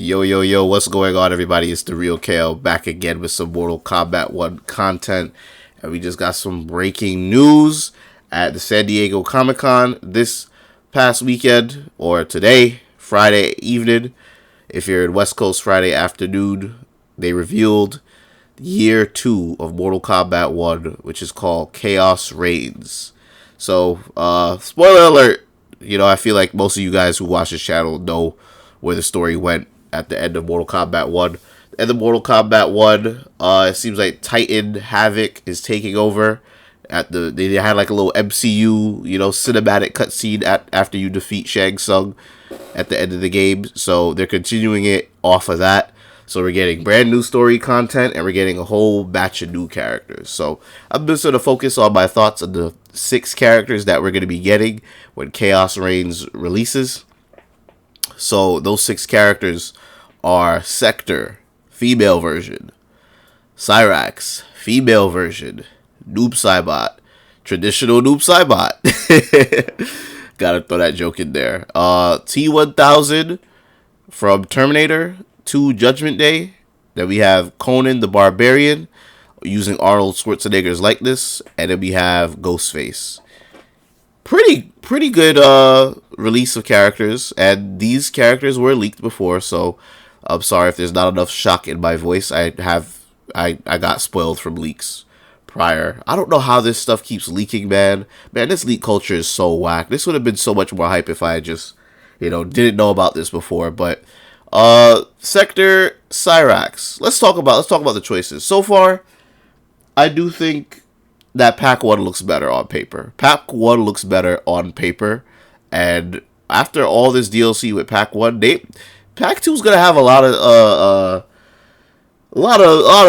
Yo, yo, yo, what's going on, everybody? It's theRealKaaayle back again with some Mortal Kombat 1 content. And we just got some breaking news at the San Diego Comic-Con this past weekend, or today, Friday evening. If you're in West Coast, Friday afternoon, they revealed Year 2 of Mortal Kombat 1, which is called Khaos Reigns. So, spoiler alert, I feel like most of you guys who watch this channel know where the story went at the end of Mortal Kombat 1. End of Mortal Kombat 1, it seems like Titan Havoc is taking over. They had like a little MCU, cinematic cutscene after you defeat Shang Tsung at the end of the game. So they're continuing it off of that. So we're getting brand new story content, and we're getting a whole batch of new characters. So I'm just going to focus on my thoughts on the 6 characters that we're going to be getting when Khaos Reigns releases. So those 6 characters are Sektor, female version; Cyrax, female version; Noob Saibot, traditional Noob Saibot. Gotta throw that joke in there. T-1000 from Terminator 2 Judgment Day. Then we have Conan the Barbarian using Arnold Schwarzenegger's likeness, and then we have Ghostface. Pretty good release of characters, and these characters were leaked before, so I'm sorry if there's not enough shock in my voice. I got spoiled from leaks prior. I don't know how this stuff keeps leaking, man. This leak culture is so whack. This would have been so much more hype if I just, didn't know about this before. But Sektor, Cyrax. Let's talk about the choices. So far, I do think that Pack 1 looks better on paper. Pack 1 looks better on paper, and after all this DLC with Pack 1, Pack 2 is gonna have a lot of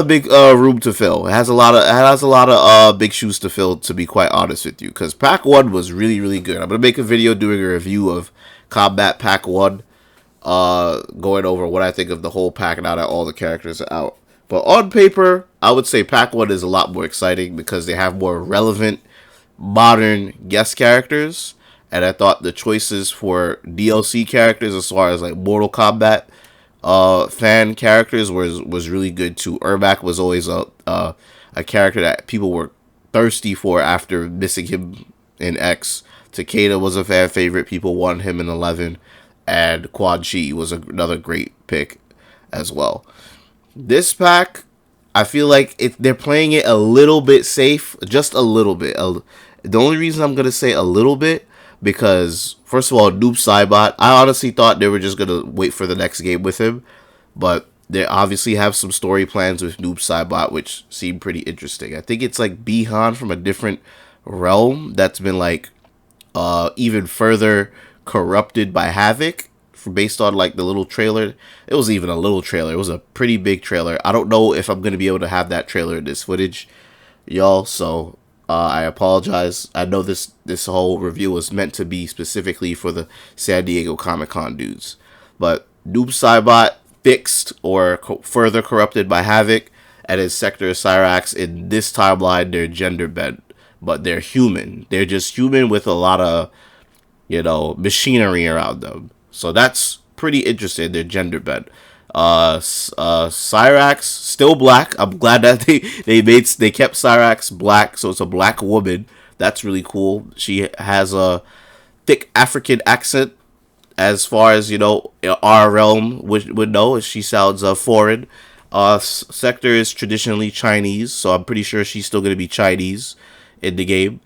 big room to fill. It has a lot of big shoes to fill, to be quite honest with you, because Pack 1 was really good. I'm gonna make a video doing a review of Combat Pack 1, going over what I think of the whole pack now that all the characters are out. But on paper, I would say Pack 1 is a lot more exciting because they have more relevant, modern guest characters. And I thought the choices for DLC characters, as far as like Mortal Kombat fan characters, was really good too. Ermac was always a character that people were thirsty for after missing him in X. Takeda was a fan favorite. People wanted him in 11. And Quan Chi was another great pick as well. This pack, I feel like they're playing it a little bit safe, just a little bit. The only reason I'm going to say a little bit, because, first of all, Noob Saibot, I honestly thought they were just going to wait for the next game with him, but they obviously have some story plans with Noob Saibot, which seem pretty interesting. I think it's like Bihan from a different realm that's been like even further corrupted by Havoc. Based on like the little trailer. It wasn't even a little trailer, it was a pretty big trailer. I don't know if I'm gonna be able to have that trailer in this footage, y'all, so I apologize. I know this whole review was meant to be specifically for the San Diego Comic-Con dudes, but Noob Saibot fixed or further corrupted by Havoc, and his Sektor Cyrax, in this timeline, they're gender bent, but they're human. They're just human with a lot of machinery around them. So that's pretty interesting. They're gender bent. Cyrax still black. I'm glad that they kept Cyrax black, so it's a black woman. That's really cool. She has a thick African accent, as far as our realm would know. She sounds foreign. Sektor is traditionally Chinese, so I'm pretty sure she's still gonna be Chinese in the game.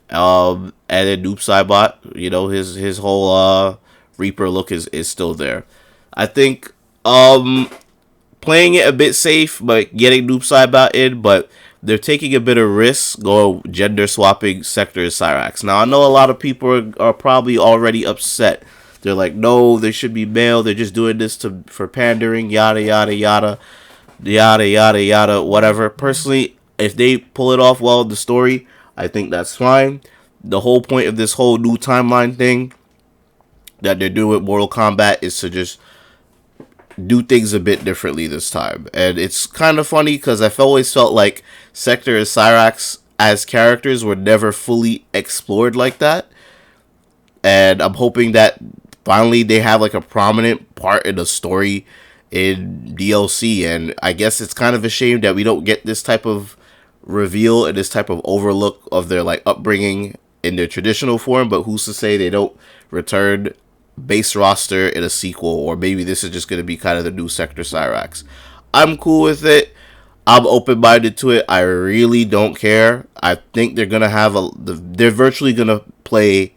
And then Noob Saibot, his whole Reaper look is still there. I think playing it a bit safe, but getting Noob Saibot in, but they're taking a bit of risk going gender swapping Sektor Cyrax. Now I know a lot of people are probably already upset. They're like, no, they should be male. They're just doing this for pandering, yada yada yada, yada yada yada, whatever. Personally, if they pull it off well in the story, I think that's fine. The whole point of this whole new timeline thing that they're doing with Mortal Kombat is to just do things a bit differently this time. And it's kind of funny because I've always felt like Sektor and Cyrax as characters were never fully explored like that. And I'm hoping that finally they have like a prominent part in the story in DLC, and I guess it's kind of a shame that we don't get this type of reveal and this type of overlook of their like upbringing in their traditional form. But who's to say they don't return base roster in a sequel, or maybe this is just going to be kind of the new Sektor Cyrax. I'm cool with it. I'm open-minded to it. I really don't care. I think they're gonna have they're virtually gonna play.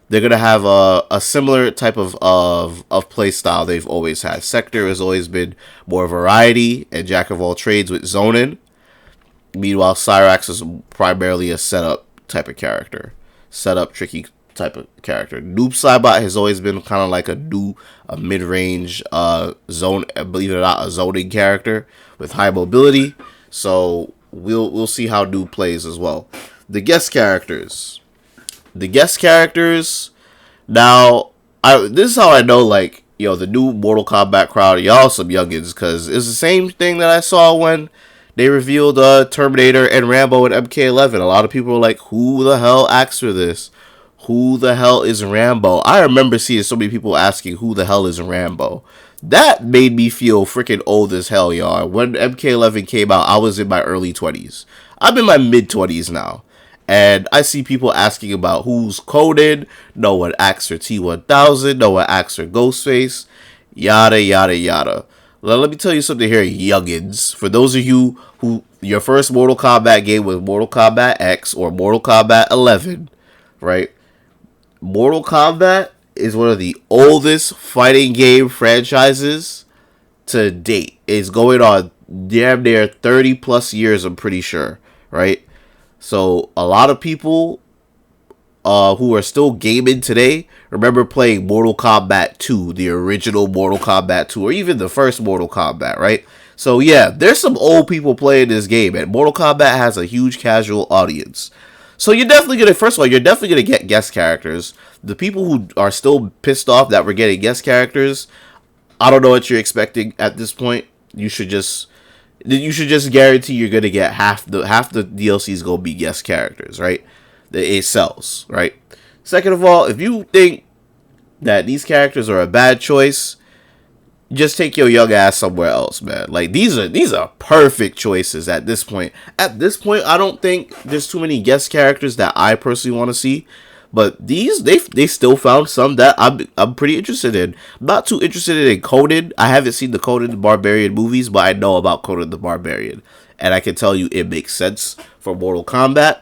They're gonna have a similar type of play style they've always had. Sektor has always been more variety and jack of all trades with zoning. Meanwhile, Cyrax is primarily a setup type of character, setup tricky type of character. Noob Saibot has always been kind of like a mid-range zone, believe it or not, a zoning character with high mobility. So we'll see how Noob plays as well. The guest characters. Now, this is how I know, like, yo, the new Mortal Kombat crowd, y'all some youngins, because it's the same thing that I saw when they revealed Terminator and Rambo and MK11. A lot of people were like, who the hell asked for this? Who the hell is Rambo? I remember seeing so many people asking, who the hell is Rambo? That made me feel freaking old as hell, y'all. When MK11 came out, I was in my early 20s. I'm in my mid-20s now. And I see people asking about who's Conan. No one asks for T-1000. No one asks for Ghostface. Yada, yada, yada. Well, let me tell you something here, youngins. For those of you who your first Mortal Kombat game was Mortal Kombat X or Mortal Kombat 11, right? Mortal Kombat is one of the oldest fighting game franchises to date. It's going on damn near 30 plus years, I'm pretty sure, right? So a lot of people who are still gaming today remember playing Mortal Kombat 2, the original Mortal Kombat 2, or even the first Mortal Kombat, right? So yeah, there's some old people playing this game, and Mortal Kombat has a huge casual audience. So you're definitely going to, first of all, you're definitely going to get guest characters. The people who are still pissed off that we're getting guest characters, I don't know what you're expecting at this point. You should just guarantee you're going to get half the DLC is going to be guest characters, right? It sells, right? Second of all, if you think that these characters are a bad choice, just take your young ass somewhere else, man. Like, these are perfect choices at this point. At this point, I don't think there's too many guest characters that I personally want to see. But these, they still found some that I'm pretty interested in. I'm not too interested in Conan. I haven't seen the Conan the Barbarian movies, but I know about Conan the Barbarian. And I can tell you it makes sense for Mortal Kombat.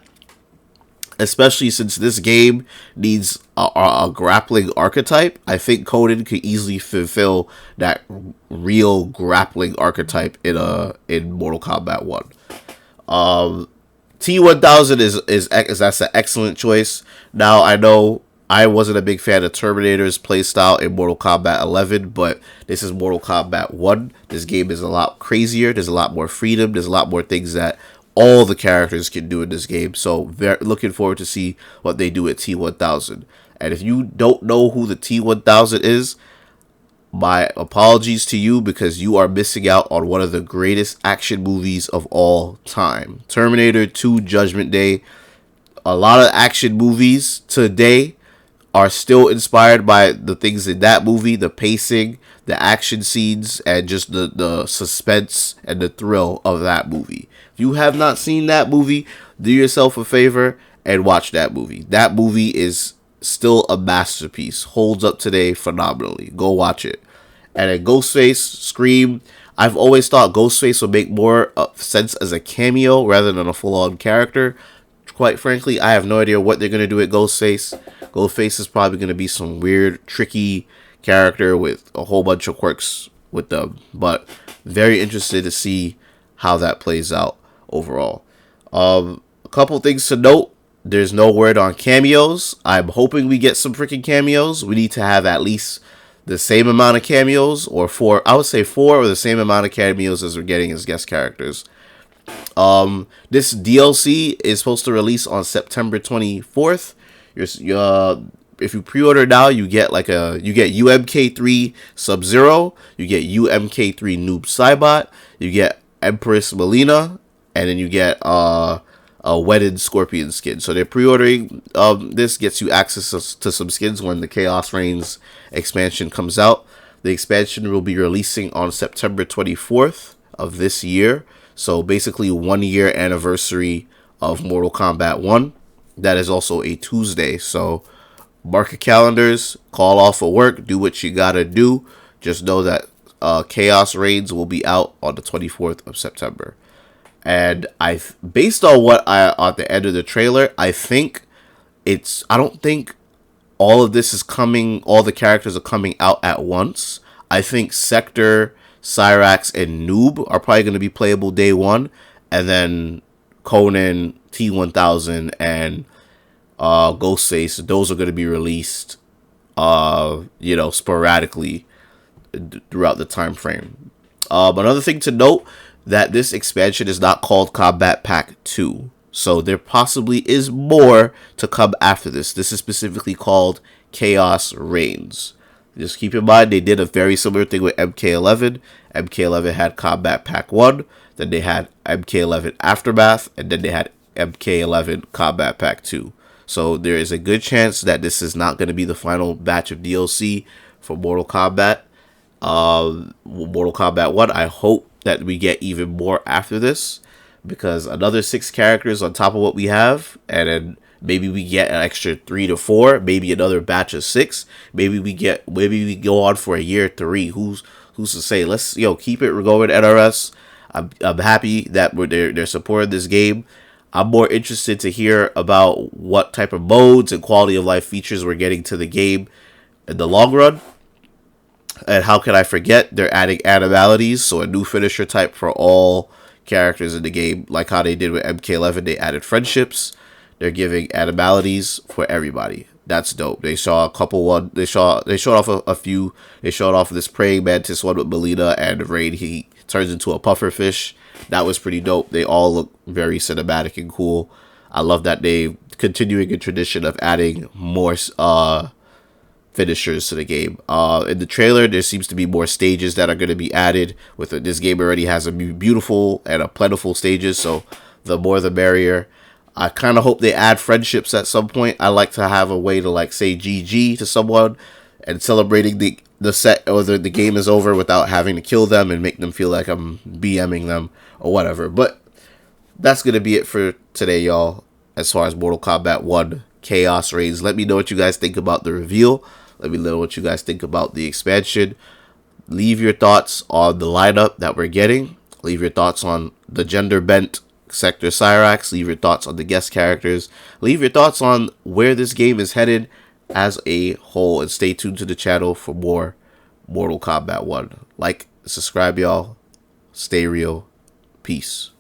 Especially since this game needs a grappling archetype. I think Conan could easily fulfill that real grappling archetype in Mortal Kombat 1. T-1000 is that's an excellent choice. Now, I know I wasn't a big fan of Terminator's playstyle in Mortal Kombat 11, but this is Mortal Kombat 1. This game is a lot crazier. There's a lot more freedom. There's a lot more things that all the characters can do in this game. So very looking forward to see what they do at T-1000. And if you don't know who the T-1000 is, my apologies to you, because you are missing out on one of the greatest action movies of all time. Terminator 2 Judgment Day. A lot of action movies today are still inspired by the things in that movie, the pacing, the action scenes, and just the suspense and the thrill of that movie. If you have not seen that movie, do yourself a favor and watch that movie. That movie is still a masterpiece. Holds up today phenomenally. Go watch it. And then Ghostface, Scream. I've always thought Ghostface would make more sense as a cameo rather than a full-on character. Quite frankly, I have no idea what they're going to do with Ghostface. Ghostface is probably going to be some weird, tricky character with a whole bunch of quirks with them. But very interested to see how that plays out overall. A couple things to note. There's no word on cameos. I'm hoping we get some freaking cameos. We need to have at least the same amount of cameos, or four. I would say 4 or the same amount of cameos as we're getting as guest characters. This DLC is supposed to release on September 24th. If you pre-order now, you get UMK3 Sub-Zero, you get UMK3 Noob Saibot, you get Empress Melina, and then you get a wedded Scorpion skin. So they're pre-ordering. This gets you access to some skins when the Khaos Reigns expansion comes out. The expansion will be releasing on September 24th of this year. So basically 1 year anniversary of Mortal Kombat 1. That is also a Tuesday. So mark your calendars, call off of work, do what you gotta do. Just know that Khaos Reigns will be out on the 24th of September. And based on what I at the end of the trailer, I don't think all of this is coming, all the characters are coming out at once. I think Sektor, Cyrax, and Noob are probably going to be playable day one. And then Conan, T-1000, and Ghostface, those are going to be released, sporadically throughout the time frame. Another thing to note, that this expansion is not called Combat Pack 2. So there possibly is more to come after this. This is specifically called Khaos Reigns. Just keep in mind, they did a very similar thing with MK11. MK11 had Combat Pack 1, then they had MK11 Aftermath, and then they had MK11 Combat Pack 2. So there is a good chance that this is not going to be the final batch of DLC for Mortal Kombat. Mortal Kombat 1, I hope that we get even more after this, because another 6 characters on top of what we have, and then maybe we get an extra 3 to 4, maybe another batch of 6, maybe we go on for a year 3. Who's to say? Let's keep it going, NRS. I'm happy that they're supporting this game. I'm more interested to hear about what type of modes and quality of life features we're getting to the game in the long run. And how can I forget, they're adding animalities, so a new finisher type for all characters in the game, like how they did with MK11. They added friendships. They're giving animalities for everybody. That's dope. They saw a couple they showed off a few. They showed off this praying mantis one with Melina, and Rain, he turns into a pufferfish. That was pretty dope. They all look very cinematic and cool. I love that they continuing a tradition of adding more finishers to the game. In the trailer, there seems to be more stages that are going to be added. This game already has a beautiful and a plentiful stages, so the more the merrier. I kind of hope they add friendships at some point. I like to have a way to say GG to someone and celebrating the set or the game is over without having to kill them and make them feel like I'm BMing them or whatever. But that's going to be it for today, y'all, as far as Mortal Kombat 1 Khaos Reigns. Let me know what you guys think about the reveal. Let me know what you guys think about the expansion. Leave your thoughts on the lineup that we're getting. Leave your thoughts on the gender bent Sektor Cyrax. Leave your thoughts on the guest characters. Leave your thoughts on where this game is headed as a whole. And stay tuned to the channel for more Mortal Kombat 1. Like, subscribe, y'all. Stay real. Peace.